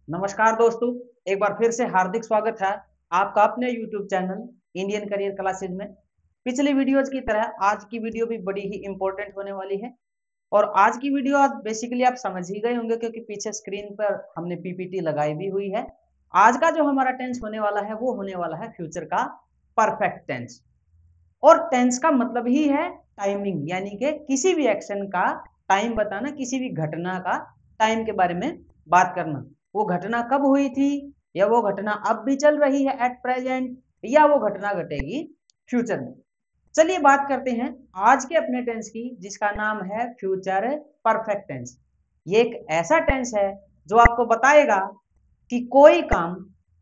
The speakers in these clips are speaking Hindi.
नमस्कार दोस्तों, एक बार फिर से हार्दिक स्वागत है आपका अपने YouTube channel Indian career classes में। पिछली वीडियोज की तरह आज की वीडियो भी बड़ी ही इंपॉर्टेंट होने वाली है। और आज की वीडियो आज बेसिकली आप समझ ही गए होंगे क्योंकि पीछे स्क्रीन पर हमने पीपीटी लगाई भी हुई है। आज का जो हमारा टेंस होने वाला है वो होने वाला है फ्यूचर का परफेक्ट टेंस। और टेंस का मतलब ही है टाइमिंग, यानी कि किसी भी एक्शन का टाइम बताना, किसी भी घटना का टाइम के बारे में बात करना। वो घटना कब हुई थी, या वो घटना अब भी चल रही है एट प्रेजेंट, या वो घटना घटेगी फ्यूचर में। चलिए बात करते हैं आज के अपने टेंस की, जिसका नाम है फ्यूचर परफेक्ट टेंस। ये एक ऐसा टेंस है जो आपको बताएगा कि कोई काम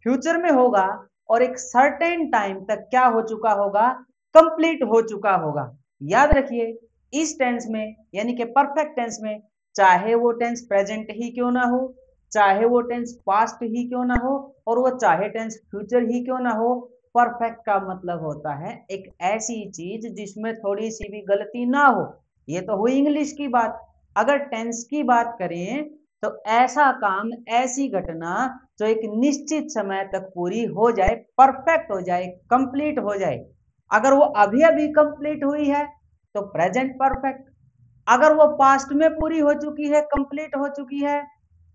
फ्यूचर में होगा और एक सर्टेन टाइम तक क्या हो चुका होगा, कंप्लीट हो चुका होगा। याद रखिए, इस टेंस में यानी कि परफेक्ट टेंस में, चाहे वो टेंस प्रेजेंट ही क्यों ना हो, चाहे वो टेंस पास्ट ही क्यों ना हो, और वो चाहे टेंस फ्यूचर ही क्यों ना हो, परफेक्ट का मतलब होता है एक ऐसी चीज जिसमें थोड़ी सी भी गलती ना हो। ये तो हुई इंग्लिश की बात। अगर टेंस की बात करें तो ऐसा काम, ऐसी घटना जो एक निश्चित समय तक पूरी हो जाए, परफेक्ट हो जाए, कंप्लीट हो जाए। अगर वो अभी अभी कंप्लीट हुई है तो प्रेजेंट परफेक्ट। अगर वो पास्ट में पूरी हो चुकी है, कंप्लीट हो चुकी है,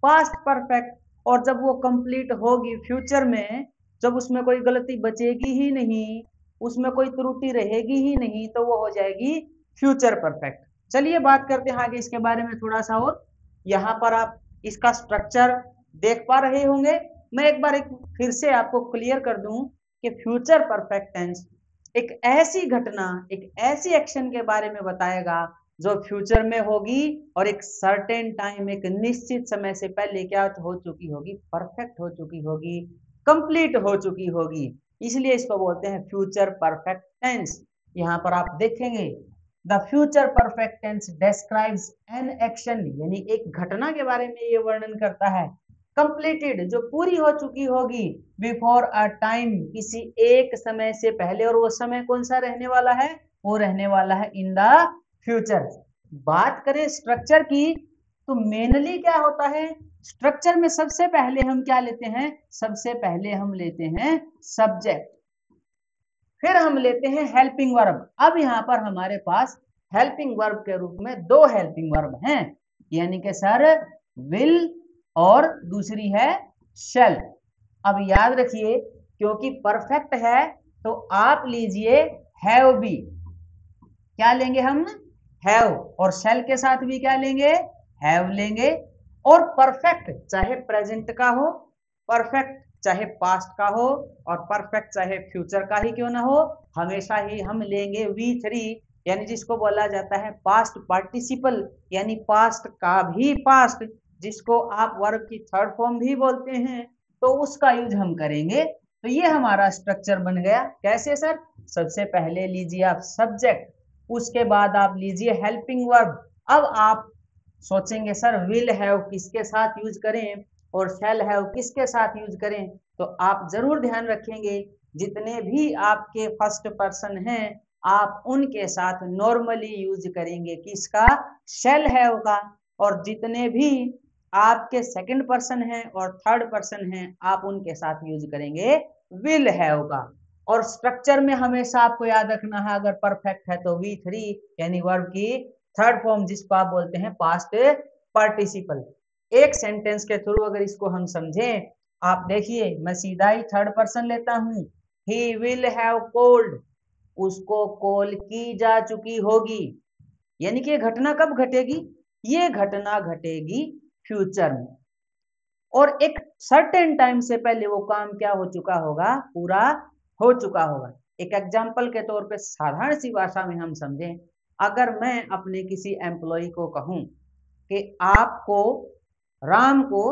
पास्ट परफेक्ट। और जब वो कंप्लीट होगी फ्यूचर में, जब उसमें कोई गलती बचेगी ही नहीं, उसमें कोई त्रुटि रहेगी ही नहीं, तो वो हो जाएगी फ्यूचर परफेक्ट। चलिए बात करते हैं आगे इसके बारे में थोड़ा सा और। यहाँ पर आप इसका स्ट्रक्चर देख पा रहे होंगे। मैं एक फिर से आपको क्लियर कर दूं कि फ्यूचर परफेक्ट टेंस एक ऐसी घटना, एक ऐसी एक्शन के बारे में बताएगा जो फ्यूचर में होगी और एक सर्टेन टाइम, एक निश्चित समय से पहले क्या हो चुकी होगी, परफेक्ट हो चुकी होगी, कंप्लीट हो चुकी होगी। इसलिए इसको बोलते हैं फ्यूचर परफेक्ट टेंस। यहाँ पर आप देखेंगे, the future perfect tense describes an action, यानी एक घटना के बारे में ये वर्णन करता है, कंप्लीटेड जो पूरी हो चुकी होगी, बिफोर अ टाइम किसी एक समय से पहले। और वो समय कौन सा रहने वाला है, वो रहने वाला है इन द फ्यूचर। बात करें स्ट्रक्चर की तो मेनली क्या होता है, स्ट्रक्चर में सबसे पहले हम क्या लेते हैं, सबसे पहले हम लेते हैं सब्जेक्ट, फिर हम लेते हैं हेल्पिंग वर्ब। अब यहाँ पर हमारे पास हेल्पिंग वर्ब के रूप में दो हेल्पिंग वर्ब हैं, यानी कि सर विल और दूसरी है शेल। अब याद रखिए, क्योंकि परफेक्ट है तो आप लीजिए हैव भी, क्या लेंगे हम, हैव। और शेल के साथ भी क्या लेंगे, हैव लेंगे। और परफेक्ट चाहे प्रेजेंट का हो, परफेक्ट चाहे पास्ट का हो, और परफेक्ट चाहे फ्यूचर का ही क्यों ना हो, हमेशा ही हम लेंगे V3, यानी जिसको बोला जाता है पास्ट पार्टिसिपल, यानी पास्ट का भी पास्ट, जिसको आप वर्ब की थर्ड फॉर्म भी बोलते हैं, तो उसका यूज हम करेंगे। तो ये हमारा स्ट्रक्चर बन गया। कैसे सर, सबसे पहले लीजिए आप सब्जेक्ट, उसके बाद आप लीजिए हेल्पिंग वर्ब। अब आप सोचेंगे सर विल हैव किसके साथ यूज करें और शैल हैव किसके साथ यूज करें, तो आप जरूर ध्यान रखेंगे जितने भी आपके फर्स्ट पर्सन हैं आप उनके साथ नॉर्मली यूज करेंगे किसका, शैल हैव का। और जितने भी आपके सेकंड पर्सन हैं और थर्ड पर्सन हैं आप उनके साथ यूज करेंगे विल हैव का। और स्ट्रक्चर में हमेशा आपको याद रखना है, अगर परफेक्ट है तो V3, यानी वर्ब की थर्ड फॉर्म, जिसको आप बोलते हैं पास्ट पार्टिसिपल। एक सेंटेंस के थ्रू अगर इसको हम समझें, आप देखिए मैं सीधा ही थर्ड पर्सन लेता हूं, ही विल हैव कॉल्ड, उसको कॉल की जा चुकी होगी। यानी कि ये घटना कब घटेगी, ये घटना घटेगी फ्यूचर में, और एक सर्टेन टाइम से पहले वो काम क्या हो चुका होगा, पूरा हो चुका होगा। एक एग्जाम्पल के तौर पे साधारण सी भाषा में हम समझें, अगर मैं अपने किसी एम्प्लॉय को कहूं कि आपको राम को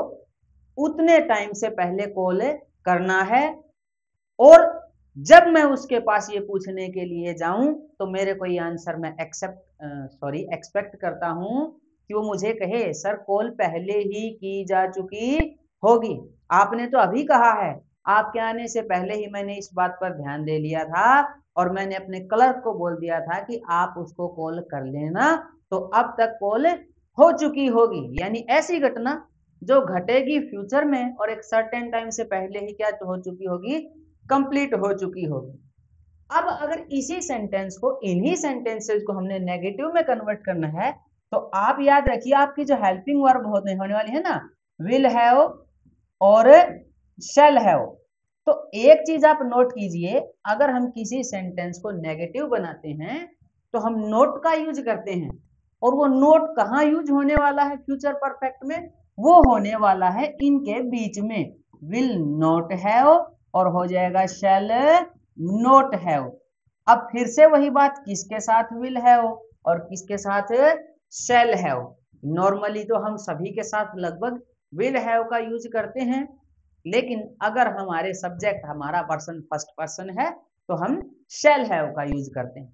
उतने टाइम से पहले कॉल करना है, और जब मैं उसके पास ये पूछने के लिए जाऊं तो मेरे को ये आंसर मैं एक्सपेक्ट करता हूं कि वो मुझे कहे सर कॉल पहले ही की जा चुकी होगी, आपने तो अभी कहा है, आपके आने से पहले ही मैंने इस बात पर ध्यान दे लिया था और मैंने अपने क्लर्क को बोल दिया था कि आप उसको कॉल कर लेना, तो अब तक कॉल हो चुकी होगी। यानी ऐसी घटना जो घटेगी फ्यूचर में और एक सर्टेन टाइम से पहले ही क्या हो चुकी होगी, कंप्लीट हो चुकी होगी। अब अगर इसी सेंटेंस को, इन्हीं सेंटेंसेस को हमने नेगेटिव में कन्वर्ट करना है, तो आप याद रखिए आपकी जो हेल्पिंग वर्ब होने वाली है ना, विल हैव और शैल हैव। तो एक चीज आप नोट कीजिए, अगर हम किसी सेंटेंस को नेगेटिव बनाते हैं तो हम नोट का यूज करते हैं, और वो नोट कहाँ यूज होने वाला है फ्यूचर परफेक्ट में, वो होने वाला है इनके बीच में, विल नॉट हैव और हो जाएगा शैल नोट हैव। अब फिर से वही बात, किसके साथ विल हैव और किसके साथ शैल हैव। नॉर्मली तो हम सभी के साथ लगभग विल हैव का यूज करते हैं, लेकिन अगर हमारे सब्जेक्ट, हमारा पर्सन फर्स्ट पर्सन है तो हम शैल हैव का यूज करते हैं।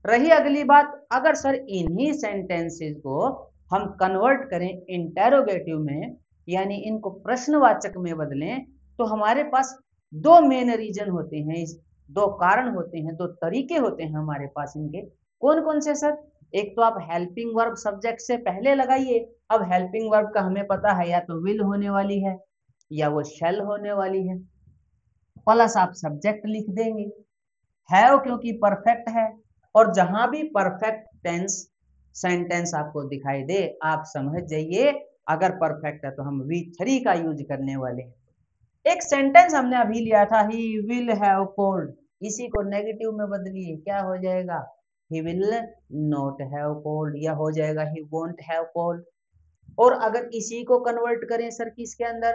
रही अगली बात, अगर सर इन्हीं सेंटेंसेस को हम कन्वर्ट करें इंटेरोगेटिव में, यानी इनको प्रश्नवाचक में बदलें, तो हमारे पास दो मेन रीजन होते हैं, दो कारण होते हैं, दो तरीके होते हैं हमारे पास इनके। कौन कौन से सर? एक तो आप हेल्पिंग वर्ब सब्जेक्ट से पहले लगाइए। अब हेल्पिंग वर्ब का हमें पता है या तो विल होने वाली है या वो शैल होने वाली है, प्लस आप सब्जेक्ट लिख देंगे, हैव क्योंकि परफेक्ट है, और जहां भी परफेक्ट टेंस सेंटेंस आपको दिखाई दे आप समझ जाइए अगर परफेक्ट है तो हम V3 का यूज करने वाले हैं। एक सेंटेंस हमने अभी लिया था, ही विल हैव कोल्ड, इसी को नेगेटिव में बदलिए, क्या हो जाएगा, he will not have cold, या हो जाएगा ही वोंट हैव कोल्ड। और अगर इसी को कन्वर्ट करें सर किसके अंदर,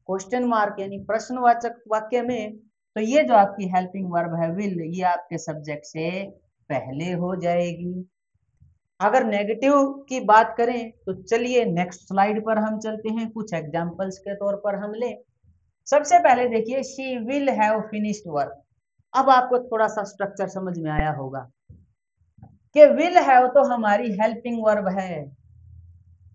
क्वेश्चन मार्क यानी प्रश्नवाचक वाक्य में, तो ये जो आपकी हेल्पिंग वर्ब है विल, ये आपके सब्जेक्ट से पहले हो जाएगी। अगर नेगेटिव की बात करें तो चलिए नेक्स्ट स्लाइड पर हम चलते हैं, कुछ एग्जांपल्स के तौर पर हम लें। सबसे पहले देखिए, she will have finished work. अब आपको थोड़ा सा स्ट्रक्चर समझ में आया होगा कि विल हैव तो हमारी हेल्पिंग वर्ब है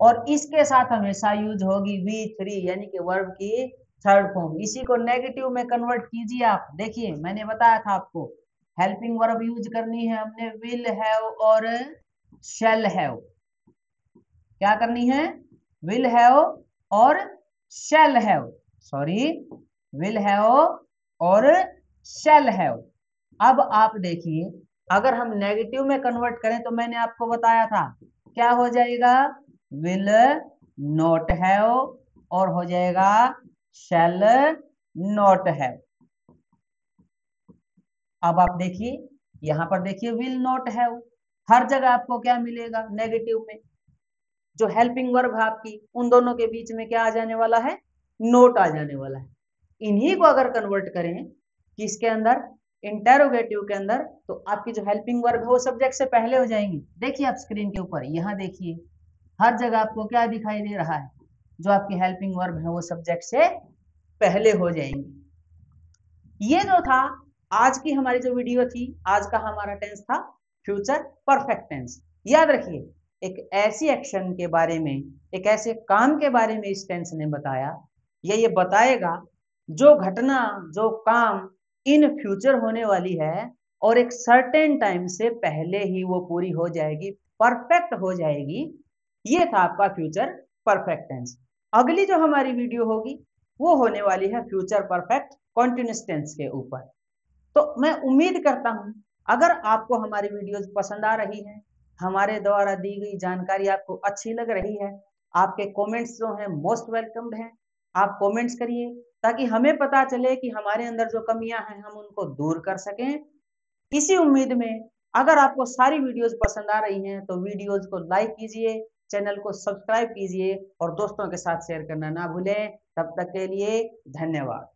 और इसके साथ हमेशा यूज होगी V3 यानी कि वर्ब की थर्ड फॉर्म। इसी को नेगेटिव में कन्वर्ट कीजिए आप। देखिए मैंने बताया था आपको हेल्पिंग वर्ब यूज करनी है हमने विल हैव और शैल हैव। क्या करनी है, विल हैव और shall have, sorry will have और शैल हैव। अब आप देखिए अगर हम नेगेटिव में कन्वर्ट करें तो मैंने आपको बताया था क्या हो जाएगा, विल नॉट हैव और हो जाएगा शैल नॉट हैव। अब आप देखिए यहां पर देखिए विल नॉट हैव, हर जगह आपको क्या मिलेगा नेगेटिव में, जो हेल्पिंग वर्ब है आपकी उन दोनों के बीच में क्या आ जाने वाला है, नोट आ जाने वाला है। इन्हीं को अगर कन्वर्ट करें किसके अंदर, इंटेरोगेटिव के अंदर, तो आपकी जो हेल्पिंग वर्ब है वो सब्जेक्ट से पहले हो जाएंगी। देखिए आप स्क्रीन के ऊपर यहाँ देखिए हर जगह आपको क्या दिखाई दे रहा है, जो आपकी हेल्पिंग वर्ब है वो सब्जेक्ट से पहले हो जाएंगी। ये जो था आज की हमारी जो वीडियो थी, आज का हमारा टेंस था फ्यूचर परफेक्ट टेंस। याद रखिए एक ऐसी एक्शन के बारे में, एक ऐसे काम के बारे में इस टेंस ने बताया, ये बताएगा जो घटना, जो काम इन फ्यूचर होने वाली है और एक सर्टेन टाइम से पहले ही वो पूरी हो जाएगी, परफेक्ट हो जाएगी। ये था आपका फ्यूचर परफेक्ट टेंस। अगली जो हमारी वीडियो होगी वो होने वाली है फ्यूचर परफेक्ट कॉन्टिन्यूअस टेंस के ऊपर। तो मैं उम्मीद करता हूं अगर आपको हमारी वीडियोस पसंद आ रही है, हमारे द्वारा दी गई जानकारी आपको अच्छी लग रही है, आपके कमेंट्स जो हैं मोस्ट वेलकम्ड हैं। आप कमेंट्स करिए ताकि हमें पता चले कि हमारे अंदर जो कमियां हैं हम उनको दूर कर सकें। इसी उम्मीद में अगर आपको सारी वीडियोस पसंद आ रही हैं तो वीडियोस को लाइक कीजिए, चैनल को सब्सक्राइब कीजिए और दोस्तों के साथ शेयर करना ना भूलें। तब तक के लिए धन्यवाद।